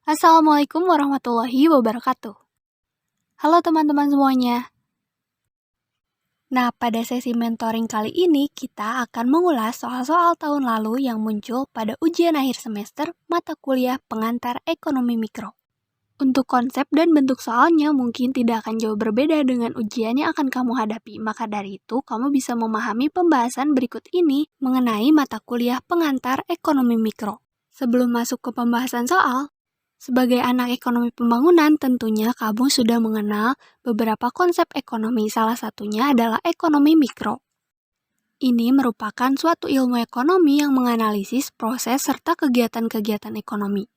Assalamualaikum warahmatullahi wabarakatuh. Halo teman-teman semuanya. Nah, pada sesi mentoring kali ini kita akan mengulas soal-soal tahun lalu yang muncul pada ujian akhir semester mata kuliah pengantar ekonomi mikro. Untuk konsep dan bentuk soalnya mungkin tidak akan jauh berbeda dengan ujian yang akan kamu hadapi. Maka dari itu, kamu bisa memahami pembahasan berikut ini mengenai mata kuliah pengantar ekonomi mikro. Sebelum masuk ke pembahasan soal, sebagai anak ekonomi pembangunan, tentunya kamu sudah mengenal beberapa konsep ekonomi, salah satunya adalah ekonomi mikro. Ini merupakan suatu ilmu ekonomi yang menganalisis proses serta kegiatan-kegiatan ekonomi,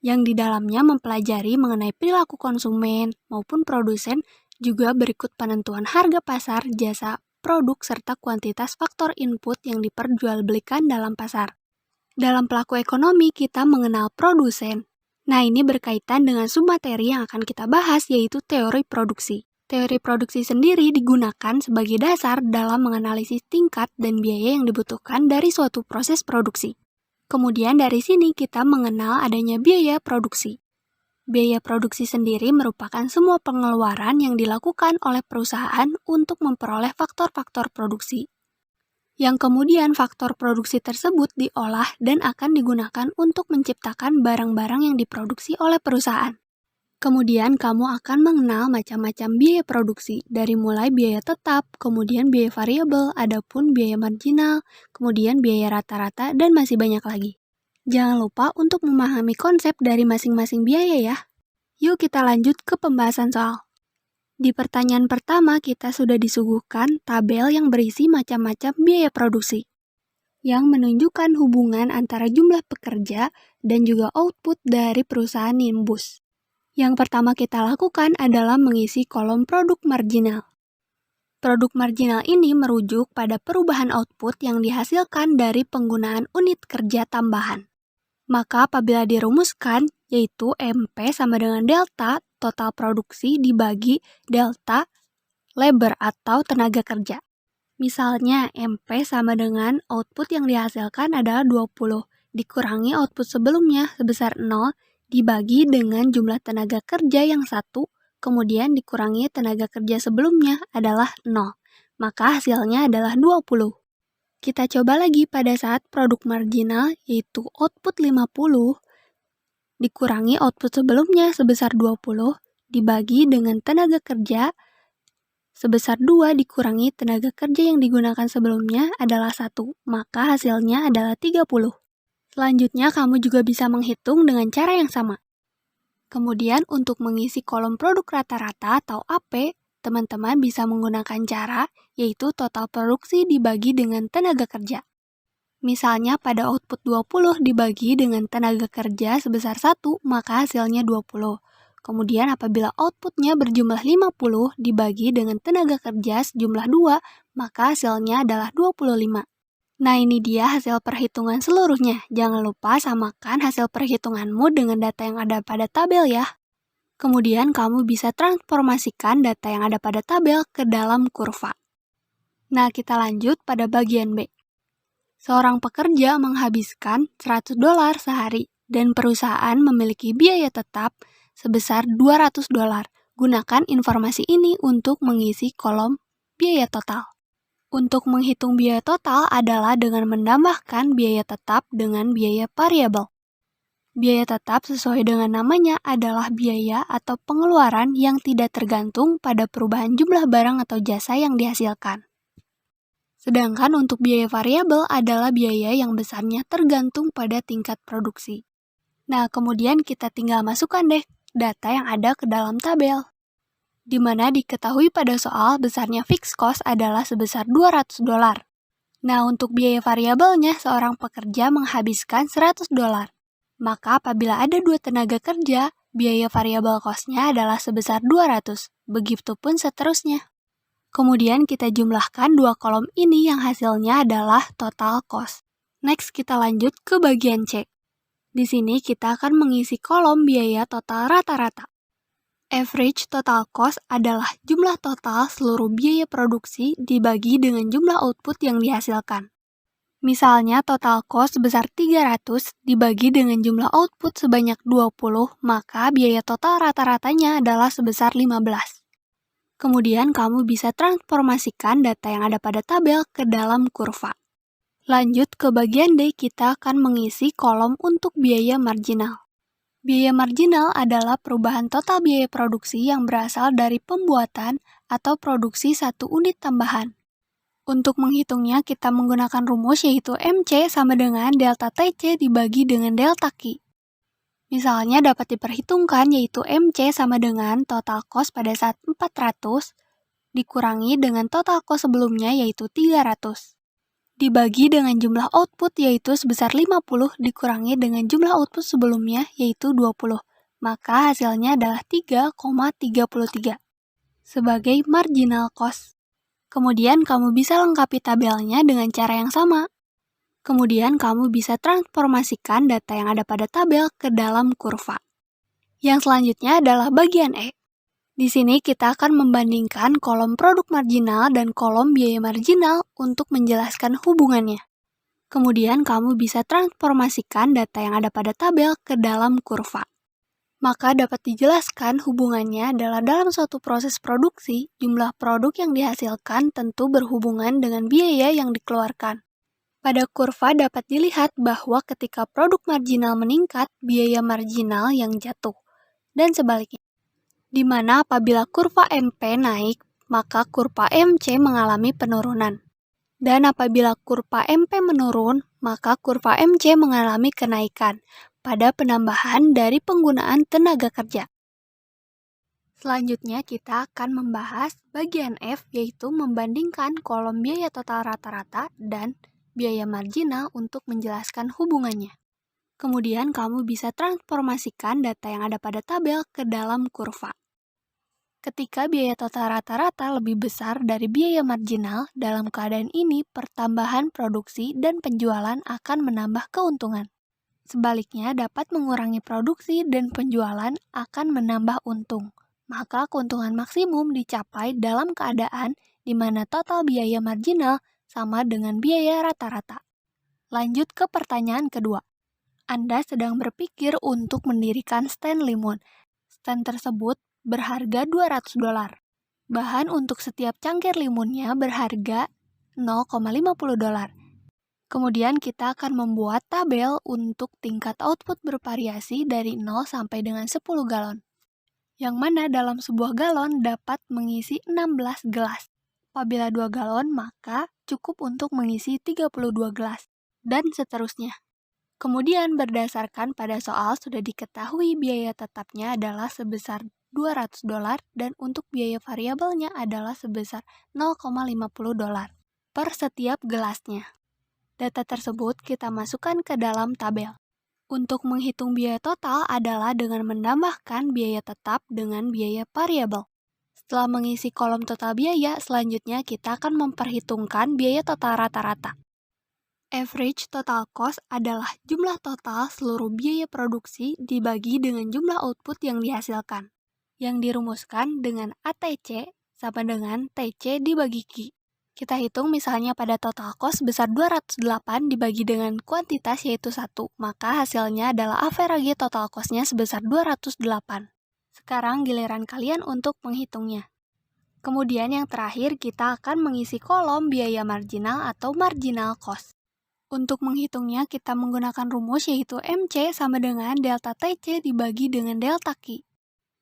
yang di dalamnya mempelajari mengenai perilaku konsumen maupun produsen, juga berikut penentuan harga pasar, jasa, produk, serta kuantitas faktor input yang diperjualbelikan dalam pasar. Dalam pelaku ekonomi, kita mengenal produsen. Nah, ini berkaitan dengan submateri yang akan kita bahas, yaitu teori produksi. Teori produksi sendiri digunakan sebagai dasar dalam menganalisis tingkat dan biaya yang dibutuhkan dari suatu proses produksi. Kemudian dari sini kita mengenal adanya biaya produksi. Biaya produksi sendiri merupakan semua pengeluaran yang dilakukan oleh perusahaan untuk memperoleh faktor-faktor produksi, yang kemudian faktor produksi tersebut diolah dan akan digunakan untuk menciptakan barang-barang yang diproduksi oleh perusahaan. Kemudian kamu akan mengenal macam-macam biaya produksi, dari mulai biaya tetap, kemudian biaya variabel, adapun biaya marginal, kemudian biaya rata-rata, dan masih banyak lagi. Jangan lupa untuk memahami konsep dari masing-masing biaya ya. Yuk kita lanjut ke pembahasan soal. Di pertanyaan pertama, kita sudah disuguhkan tabel yang berisi macam-macam biaya produksi, yang menunjukkan hubungan antara jumlah pekerja dan juga output dari perusahaan Nimbus. Yang pertama kita lakukan adalah mengisi kolom produk marginal. Produk marginal ini merujuk pada perubahan output yang dihasilkan dari penggunaan unit kerja tambahan. Maka apabila dirumuskan, yaitu MP sama dengan delta total produksi dibagi delta labor atau tenaga kerja. Misalnya, MP sama dengan output yang dihasilkan adalah 20, dikurangi output sebelumnya sebesar 0, dibagi dengan jumlah tenaga kerja yang 1, kemudian dikurangi tenaga kerja sebelumnya adalah 0. Maka hasilnya adalah 20. Kita coba lagi pada saat produk marginal, yaitu output 50, dikurangi output sebelumnya sebesar 20, dibagi dengan tenaga kerja sebesar 2 dikurangi tenaga kerja yang digunakan sebelumnya adalah 1, maka hasilnya adalah 30. Selanjutnya, kamu juga bisa menghitung dengan cara yang sama. Kemudian, untuk mengisi kolom produk rata-rata atau AP, teman-teman bisa menggunakan cara, yaitu total produksi dibagi dengan tenaga kerja. Misalnya pada output 20 dibagi dengan tenaga kerja sebesar 1, maka hasilnya 20. Kemudian apabila outputnya berjumlah 50 dibagi dengan tenaga kerja sejumlah 2, maka hasilnya adalah 25. Nah, ini dia hasil perhitungan seluruhnya. Jangan lupa samakan hasil perhitunganmu dengan data yang ada pada tabel ya. Kemudian kamu bisa transformasikan data yang ada pada tabel ke dalam kurva. Nah, kita lanjut pada bagian B. Seorang pekerja menghabiskan $100 sehari dan perusahaan memiliki biaya tetap sebesar $200. Gunakan informasi ini untuk mengisi kolom biaya total. Untuk menghitung biaya total adalah dengan menambahkan biaya tetap dengan biaya variabel. Biaya tetap sesuai dengan namanya adalah biaya atau pengeluaran yang tidak tergantung pada perubahan jumlah barang atau jasa yang dihasilkan. Sedangkan untuk biaya variabel adalah biaya yang besarnya tergantung pada tingkat produksi. Nah, kemudian kita tinggal masukkan deh data yang ada ke dalam tabel, di mana diketahui pada soal besarnya fixed cost adalah sebesar $200. Nah, untuk biaya variabelnya seorang pekerja menghabiskan $100. Maka apabila ada 2 tenaga kerja, biaya variabel cost-nya adalah sebesar 200. Begitupun seterusnya. Kemudian kita jumlahkan 2 kolom ini yang hasilnya adalah total cost. Next, kita lanjut ke bagian C. Di sini kita akan mengisi kolom biaya total rata-rata. Average total cost adalah jumlah total seluruh biaya produksi dibagi dengan jumlah output yang dihasilkan. Misalnya total cost sebesar 300 dibagi dengan jumlah output sebanyak 20, maka biaya total rata-ratanya adalah sebesar 15. Kemudian kamu bisa transformasikan data yang ada pada tabel ke dalam kurva. Lanjut ke bagian D, kita akan mengisi kolom untuk biaya marginal. Biaya marginal adalah perubahan total biaya produksi yang berasal dari pembuatan atau produksi satu unit tambahan. Untuk menghitungnya, kita menggunakan rumus yaitu MC sama dengan delta TC dibagi dengan delta Q. Misalnya dapat diperhitungkan yaitu MC sama dengan total cost pada saat 400 dikurangi dengan total cost sebelumnya yaitu 300. Dibagi dengan jumlah output yaitu sebesar 50 dikurangi dengan jumlah output sebelumnya yaitu 20. Maka hasilnya adalah 3,33 sebagai marginal cost. Kemudian kamu bisa lengkapi tabelnya dengan cara yang sama. Kemudian kamu bisa transformasikan data yang ada pada tabel ke dalam kurva. Yang selanjutnya adalah bagian E. Di sini kita akan membandingkan kolom produk marginal dan kolom biaya marginal untuk menjelaskan hubungannya. Kemudian kamu bisa transformasikan data yang ada pada tabel ke dalam kurva. Maka dapat dijelaskan hubungannya adalah dalam suatu proses produksi, jumlah produk yang dihasilkan tentu berhubungan dengan biaya yang dikeluarkan. Pada kurva dapat dilihat bahwa ketika produk marginal meningkat, biaya marginal yang jatuh, dan sebaliknya. Di mana apabila kurva MP naik, maka kurva MC mengalami penurunan. Dan apabila kurva MP menurun, maka kurva MC mengalami kenaikan pada penambahan dari penggunaan tenaga kerja. Selanjutnya kita akan membahas bagian F, yaitu membandingkan kolom biaya total rata-rata dan biaya marginal untuk menjelaskan hubungannya. Kemudian kamu bisa transformasikan data yang ada pada tabel ke dalam kurva. Ketika biaya total rata-rata lebih besar dari biaya marginal, dalam keadaan ini pertambahan produksi dan penjualan akan menambah keuntungan. Sebaliknya, dapat mengurangi produksi dan penjualan akan menambah untung. Maka keuntungan maksimum dicapai dalam keadaan di mana total biaya marginal sama dengan biaya rata-rata. Lanjut ke pertanyaan kedua. Anda sedang berpikir untuk mendirikan stand limun. Stand tersebut berharga $200. Bahan untuk setiap cangkir limunnya berharga $0,50. Kemudian kita akan membuat tabel untuk tingkat output bervariasi dari 0 sampai dengan 10 galon. Yang mana dalam sebuah galon dapat mengisi 16 gelas. Apabila 2 galon, maka cukup untuk mengisi 32 gelas. Dan seterusnya. Kemudian berdasarkan pada soal sudah diketahui biaya tetapnya adalah sebesar $200 dan untuk biaya variabelnya adalah sebesar $0,50 per setiap gelasnya. Data tersebut kita masukkan ke dalam tabel. Untuk menghitung biaya total adalah dengan menambahkan biaya tetap dengan biaya variabel. Setelah mengisi kolom total biaya, selanjutnya kita akan memperhitungkan biaya total rata-rata. Average total cost adalah jumlah total seluruh biaya produksi dibagi dengan jumlah output yang dihasilkan, yang dirumuskan dengan ATC sama dengan TC dibagi Q. Kita hitung misalnya pada total cost sebesar 208 dibagi dengan kuantitas yaitu 1, maka hasilnya adalah average total cost-nya sebesar 208. Sekarang giliran kalian untuk menghitungnya. Kemudian yang terakhir kita akan mengisi kolom biaya marginal atau marginal cost. Untuk menghitungnya kita menggunakan rumus yaitu MC sama dengan delta TC dibagi dengan delta Q.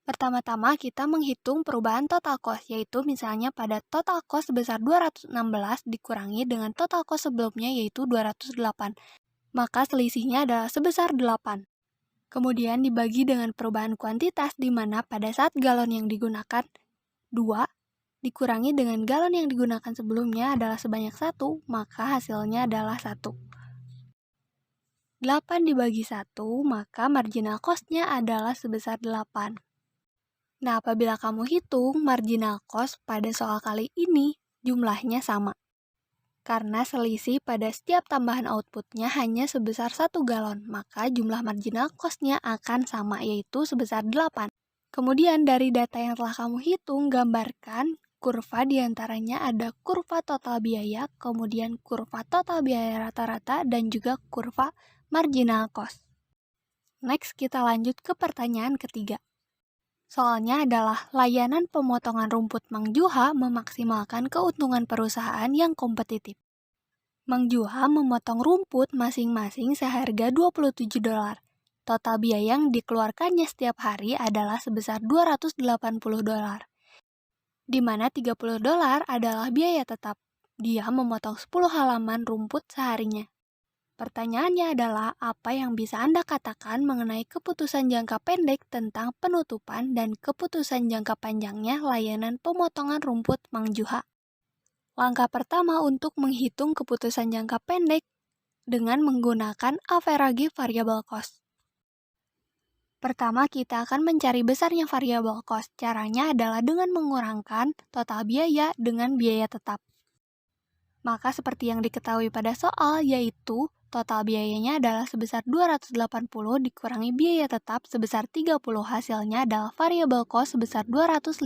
Pertama-tama kita menghitung perubahan total cost, yaitu misalnya pada total cost sebesar 216 dikurangi dengan total cost sebelumnya yaitu 208. Maka selisihnya adalah sebesar 8. Kemudian dibagi dengan perubahan kuantitas di mana pada saat galon yang digunakan 2 dikurangi dengan galon yang digunakan sebelumnya adalah sebanyak 1, maka hasilnya adalah 1. 8 dibagi 1, maka marginal cost-nya adalah sebesar 8. Nah, apabila kamu hitung marginal cost pada soal kali ini, jumlahnya sama. Karena selisih pada setiap tambahan outputnya hanya sebesar 1 galon, maka jumlah marginal cost-nya akan sama, yaitu sebesar 8. Kemudian dari data yang telah kamu hitung, gambarkan kurva diantaranya ada kurva total biaya, kemudian kurva total biaya rata-rata, dan juga kurva marginal cost. Next, kita lanjut ke pertanyaan ketiga. Soalnya adalah layanan pemotongan rumput Mang Juha memaksimalkan keuntungan perusahaan yang kompetitif. Mang Juha memotong rumput masing-masing seharga $27. Total biaya yang dikeluarkannya setiap hari adalah sebesar $280. Di mana $30 adalah biaya tetap. Dia memotong 10 halaman rumput seharinya. Pertanyaannya adalah apa yang bisa Anda katakan mengenai keputusan jangka pendek tentang penutupan dan keputusan jangka panjangnya layanan pemotongan rumput Mang Juha. Langkah pertama untuk menghitung keputusan jangka pendek dengan menggunakan average variable cost. Pertama, kita akan mencari besarnya variable cost. Caranya adalah dengan mengurangkan total biaya dengan biaya tetap. Maka seperti yang diketahui pada soal, yaitu total biayanya adalah sebesar 280 dikurangi biaya tetap sebesar 30. Hasilnya adalah variable cost sebesar 250.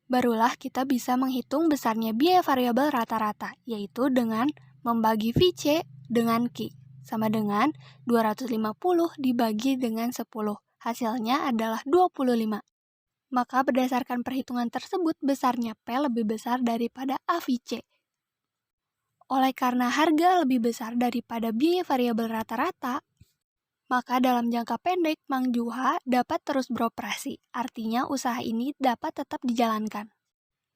Barulah kita bisa menghitung besarnya biaya variabel rata-rata, yaitu dengan membagi VC dengan Q. Sama dengan 250 dibagi dengan 10. Hasilnya adalah 25. Maka berdasarkan perhitungan tersebut, besarnya P lebih besar daripada AVC. Oleh karena harga lebih besar daripada biaya variabel rata-rata, maka dalam jangka pendek Mang Juha dapat terus beroperasi. Artinya usaha ini dapat tetap dijalankan.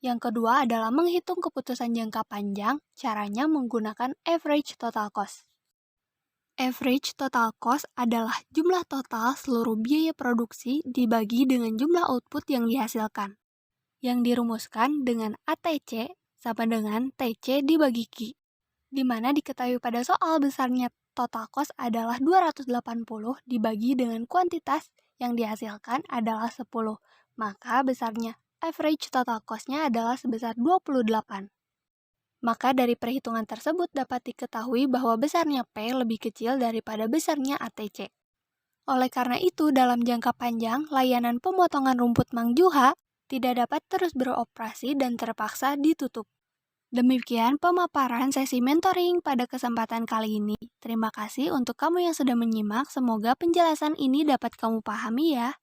Yang kedua adalah menghitung keputusan jangka panjang, caranya menggunakan average total cost. Average total cost adalah jumlah total seluruh biaya produksi dibagi dengan jumlah output yang dihasilkan, yang dirumuskan dengan ATC sama dengan TC dibagi Q, di mana diketahui pada soal besarnya total cost adalah 280 dibagi dengan kuantitas yang dihasilkan adalah 10, maka besarnya average total cost-nya adalah sebesar 28. Maka dari perhitungan tersebut dapat diketahui bahwa besarnya P lebih kecil daripada besarnya ATC. Oleh karena itu, dalam jangka panjang, layanan pemotongan rumput Mang Juha tidak dapat terus beroperasi dan terpaksa ditutup. Demikian pemaparan sesi mentoring pada kesempatan kali ini. Terima kasih untuk kamu yang sudah menyimak, semoga penjelasan ini dapat kamu pahami ya.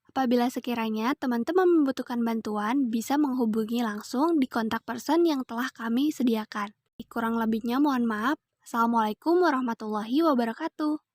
Apabila sekiranya teman-teman membutuhkan bantuan, bisa menghubungi langsung di kontak person yang telah kami sediakan. Kurang lebihnya mohon maaf. Assalamualaikum warahmatullahi wabarakatuh.